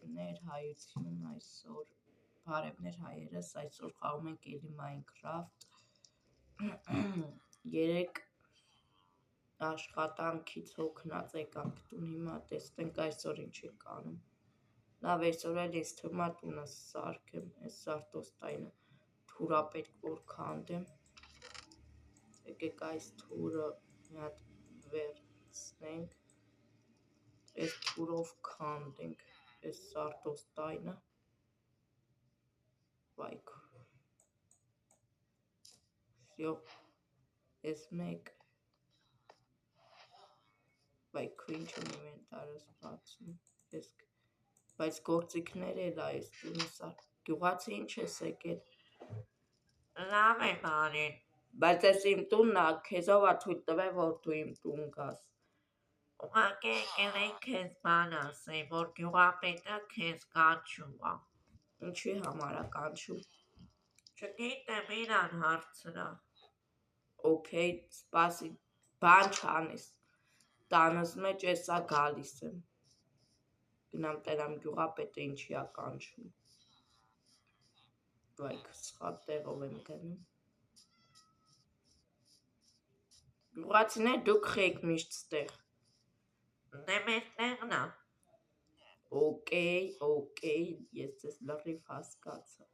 բարևներ, հայություն այսօր, բարևներ հայերս, այսօր խաղում ենք էլի Minecraft, 3 աշխատանքից հոգնած եկանք տուն, հիմա տեսնենք այսօր ինչ ենք անում, լավ այսօր էլ ես թվում է տունը սարքեմ, այս սարտոստայնը թուրա պետք որ քանդեմ, եկեք այս թուրը մի հատ վերցնենք, այս թուրով քանդենք այս սարտոստայնը, վայք, վсё, այս մեկ, վայք, ինչ եմ ինվենտարս բացում, բայց գործիքներ էլ այս տունը սարք, գյուղացի ինչ ես եկել, լավ եմ արել, բայց ես իմ տունն է, քեզով է թույլ տվել, որ դու իմ տուն գաս, ուղղակի եկել էի քեզ բան ասել, որ գյուղապետը քեզ կանչում է, ինչի համար է կանչում, չգիտեմ իրան հարցրա, օքեյ, սպասի, բան չանես, տանս մեջ էսա գալիս եմ, գնամ տենամ գյուղապետը ինչի է կանչում, վայք, սխալ տեղով եմ գնում, գյուղացիներ դուք խեք միշտ ստեղ, դե մեր տեղն է, օքեյ, ես ձեզ լրիվ հասկացա,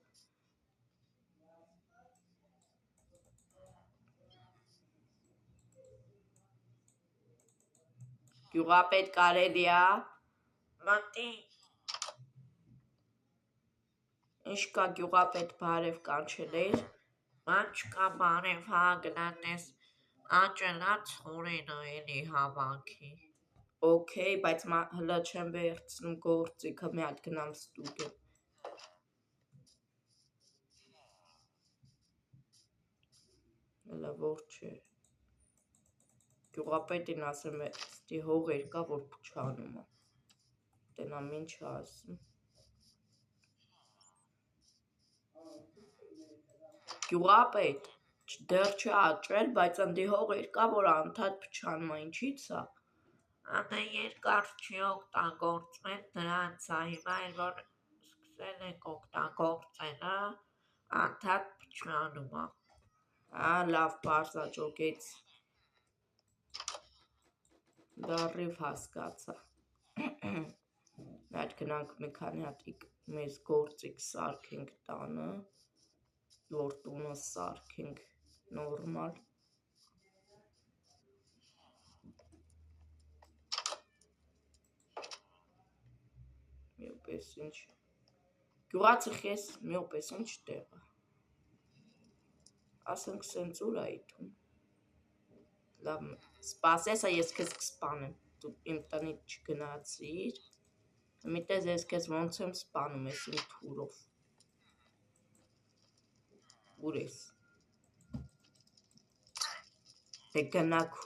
գյուղապետ կարելի է, մտի, ինչ կա գյուղապետ բարև կանչել էիր, բան չկա բարև հա գնատես, աճելա ցորենը էլի հավանքի, օքեյ, բայց հլը չեմ վերցնում գործիքը, մի հատ գնամ ստուգեմ, հլը որ չէ, գյուղապետին ասեմ ստի հող երկա, որ փչանում է, տենամ ինչ ասում, գյուղապետ, դեռ չի աճվել, բայց ընդի հող երկա, որ անդադ փչանում է, ինչից է, Ադե երկար չի օգտագործվել դրանց է, հիմա էլ որ սկսել եք օգտագործելը, անդադ փչանում է, լավ պարզա ջոկեց, լրիվ հասկացա, մի հատ գնանք մի քանի հատ մեզ գործիք սարքենք տանը, որ տունը սարքենք նորմալ, միոպես ինչ, գյուղացի խես միոպես ինչ տեղ է, ասենք սենց ուր է իթում, լավ սպասեսա ես կեզ կսպանեմ, դու իմ տնից չգնացիր, միտես ես կեզ ոնց եմ սպանում ես իմ թուրով, ուր ես, դե գնակ,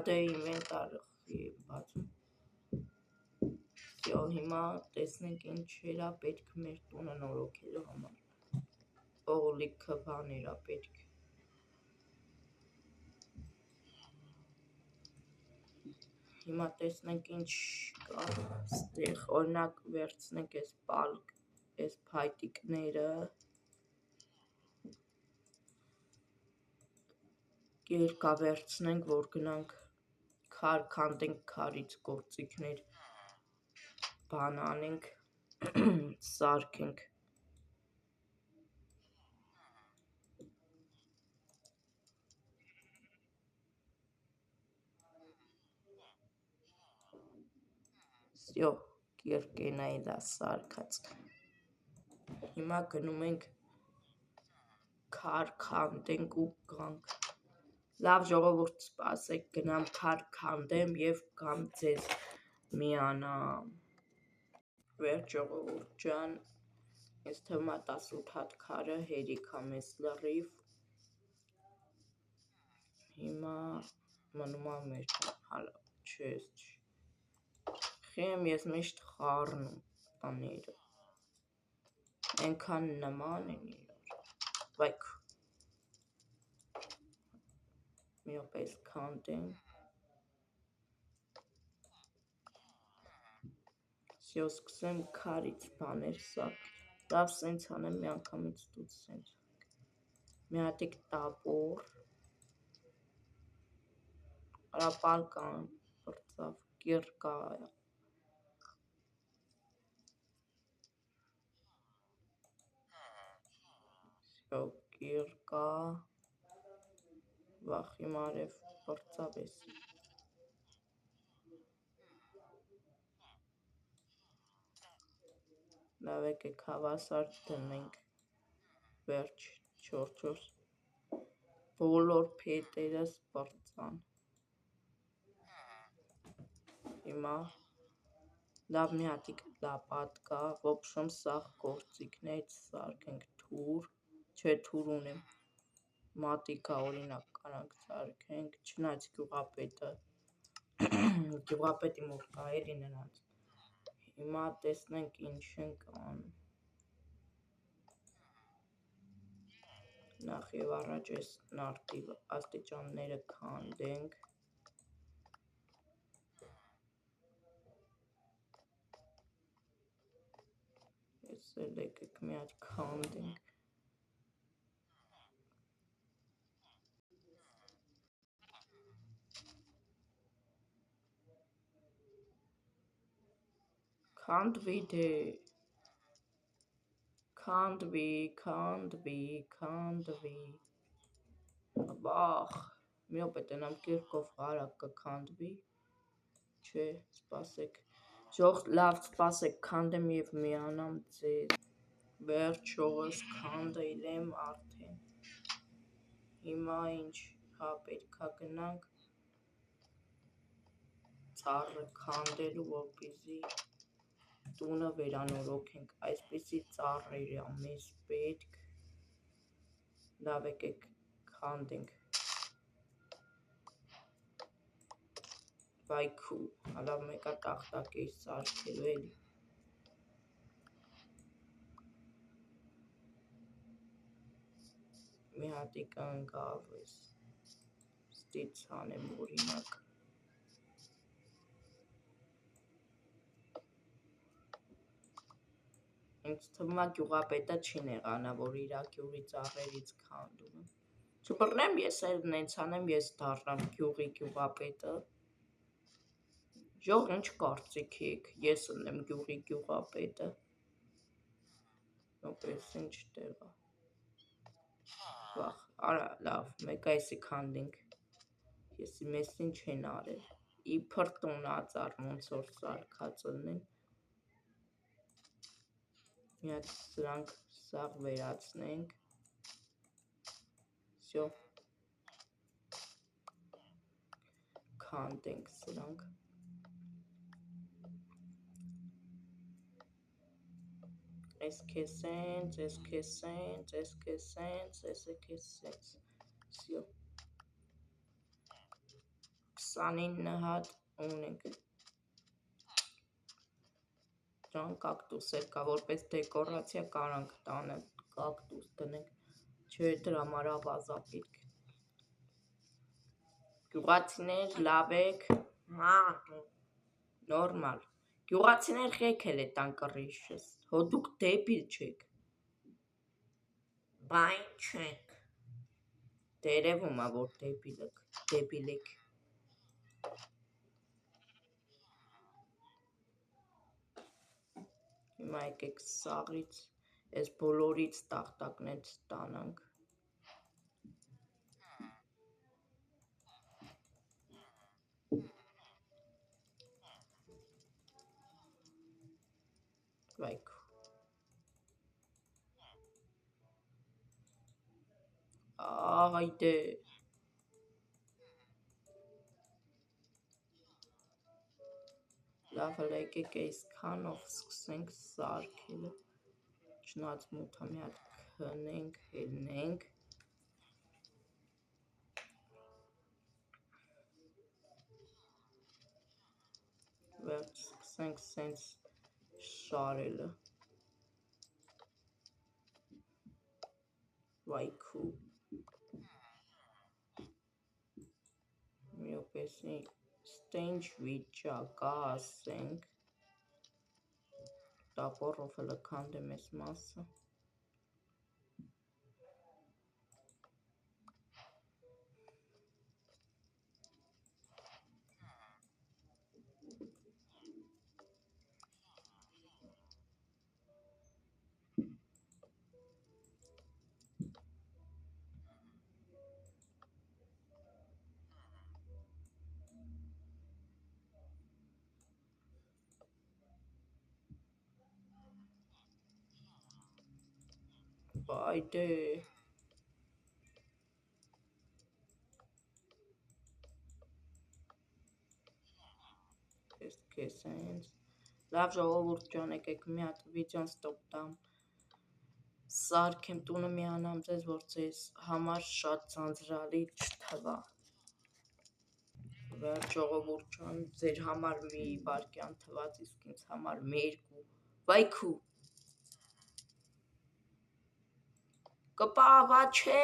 դե ինվենտարը եմ բացում, վсё, հիմա տեսնենք ինչերա պետք մեր տունը նորոգելու համար, օղլիքը բաներա պետք, հիմա տեսնենք ինչ կա ստեղ, օրինակ վերցնենք ես պալկ, ես փայտիկները, երկա վերցնենք, որ գնանք քար քանդենք, քարից գործիքներ, բան անենք, սարքենք, վсё, կիրկենայի դա սարքած, հիմա գնում ենք քար քանդենք ու գանք, լավ ժողովուրդ սպասեք, գնամ քար քանդեմ և կամ ձեզ միանամ, վերջ ժողովուրդ ջան, ես թվում է 18 հատ քարը հերիք է մեզ լրիվ, հիմա մնում է մեր հալա, չես, խիմ ես միշտ խառնում բաները, ենքան նման են իրար, վայք, միոպես քանդեմ, Սյո սկսեմ քարից բաներ սարքել։ Լավ սենց անեմ մի անգամից դուց սենց։ Մի հատիկ տապոր։ Արապալկան բրծավ կիրկա։ Սյո կիրկա։ Վախի մարև բրծավ էսի։ Լավ եկեք հավասար դնենք վերջ 4-4 բոլոր փետերս բրծան։ Հիմա լավ մի հատիկ լապատկա, ոբշում սաղ գործիքներից սարքենք թուր, չէ թուր ունեմ, մատիկա օրինակ կարանք սարքենք, չնայած գյուղապետի մոտ կա էլի նրանց։ Հիմա տեսնենք ինչ ենք անում։ Նախ և առաջ այս նարդի աստիճանները քանդենք։ Ես էլ եկեք մի հատ քանդենք։ Քանդվի դե։ Քանդվի։ Վախ, մի օպետ ենամ կիրկով հարակ կքանդվի։ Չէ, սպասեք։ Ժող լավ սպասեք քանդեմ և միանամ ձեզ։ Վերջողս քանդել եմ արդեն։ Հիմա ինչ հա պետքա գնանք ծառը քանդելու, որպեսզի տունը վերանորոգենք, այսպիսի ծառեր է մեզ պետք։ Լավ եկեք քանդենք։ Վայքու, լավ մեկա տախտակ էի սարքելու էլի։ Մի հատիկ ընկավ ես, ստից անեմ օրինակ։ Ինձ թվում է գյուղապետը չի նեղանա, որ իրա գյուղի ծառերից քանդում եմ։ Չբռնեմ ես էլ նենց անեմ, ես դառնամ գյուղի գյուղապետը։ Ժող ինչ կարծիք եք, ես ընեմ գյուղի գյուղապետը։ Պես ինչ տեղա։ Վախ, արա լավ, մեկա էսի քանդենք։ Եսի մեսին չեն արել։ Իբր տունածառ ոնց որ սարքած ըլնեն։ Մի հատ սրանք սաղ վերացնենք։ Սյո։ Քանդենք սրանք։ Ես քեսենց, ես քեսենց, ես քեսենց, ես քեսենց։ Սյո։ 29 հատ ունենք։ Ջան կակտուս էլ կա, որպես դեկորացիա կարանք տանը կակտուս դնենք, չէ դրա համար ավազա պետք։ Գյուղացիներ լավ եք։ Նորմալ։ Գյուղացիներ ղեք էլ է տան կռիշս, հո դուք դեպիլ չեք։ Բա ինչ ենք։ Տերևում է, որ դեպիլ եք։ Հիմա եկեք սաղից, ես բոլորից տախտակներից տանանք։ Վայք։ Այդե։ Լավ հլը եկեք այսքանով սկսենք սարքելը, չնայած մութա մի հատ քնենք, հելնենք։ Վերջ սկսենք սենց շարելը։ Վայքու։ Մի օպեսի ստենչ վիճակա ասենք։ տապորով հլը քանդեմ այս մասը։ Բայ դե Քեզ հենց լավ ժողովուրդ ջան, եկեք մի հատ վիդեոն ստոպ տամ, սարքեմ տունը միանամ ձեզ, որ ձեզ համար շատ ձանձրալի չթվա։ Վերջ ժողովուրդ ջան, ձեր համար մի վարկյան թված, իսկ ինձ համար մի երկու։ Վայքու կպաղա չէ,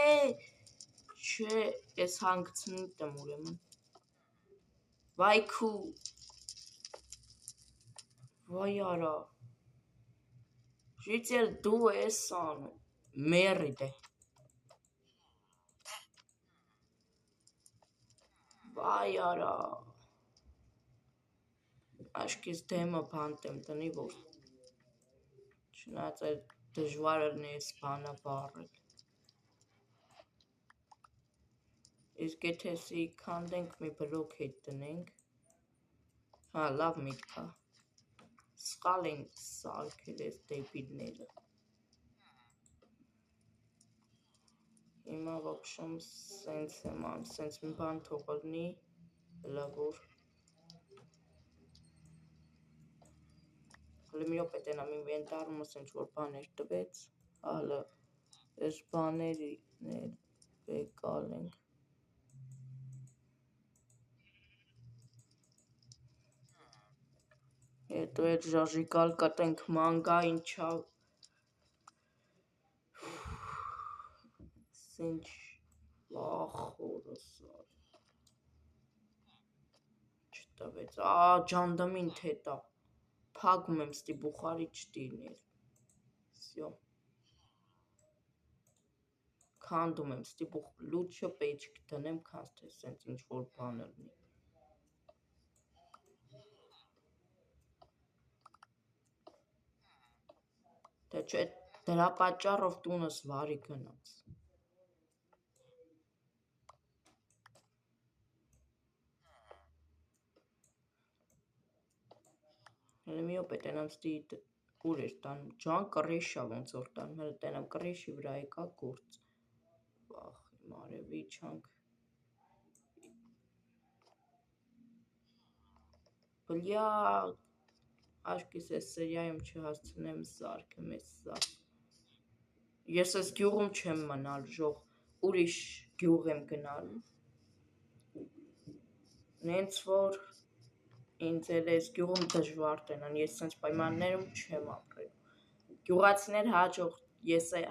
ես հանգցնի տեմ ուրեմն։ Վայքու Վայ արա, ժից էլ դու ես անում, մերի դե։ Վայ արա, աշկիս դեմը բանտեմ տնի, որ չնայած էլ դժվար է ես բանը վառել։ Իսկ եթե սի քանդենք մի բլոկ հետ տնենք, հա լավ միտք է, սխալ են սարքել ես դեպիլները։ Հիմա ոքշում սենց եմ ան, սենց մի բան թողլնի, լավոր։ Հլը մի ոպետ ենամ ինվենտարումս ինչ-որ բաներ տվեց, հալը ես բաների բեկալ ենք։ Հետո էտ ժաժիկալ կտենք մանգա ինչա սինչ վախորս չտվեց, ջանդամին թետա, պագում եմ ստի բուխարի չտիրներ, սյո, քանդում եմ ստի լուչը պեջք դնեմ, քանց թե սենց ինչ-որ բան ըլնի։ Թե չէ դրա պատճառով տունս վարի գնաց։ Հլը մի ոպետ ենամ ստի ուր էր տանում, ջան կռեշա ոնց որ տանում, հլը տենամ կռեշի վրա եկա գործ, վախ իմ արևի չանք, բլյա, աշկիս ես սերյայում չհասցնեմ սարքեմ ես սարք, ես ես գյուղում չեմ մնալ, ժող, ուրիշ գյուղ եմ գնալ, նենց որ ինձ էլ ես գյուղում դժվար տենան, ես սենց պայմաններում չեմ ապրել, գյուղացիներ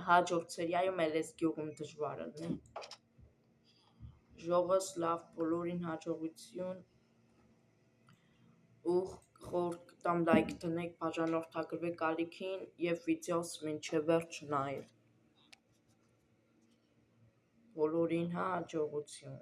հաջորդ սերյայում էլ ես գյուղում դժվար ըլնեմ, ժողս լավ բոլորին հաջողություն ու խոր կտամ լայք տնեք, բաժանորդագրվեք ալիքին և վիդեոս մինչև վերջ նայել, բոլորին հաջողություն։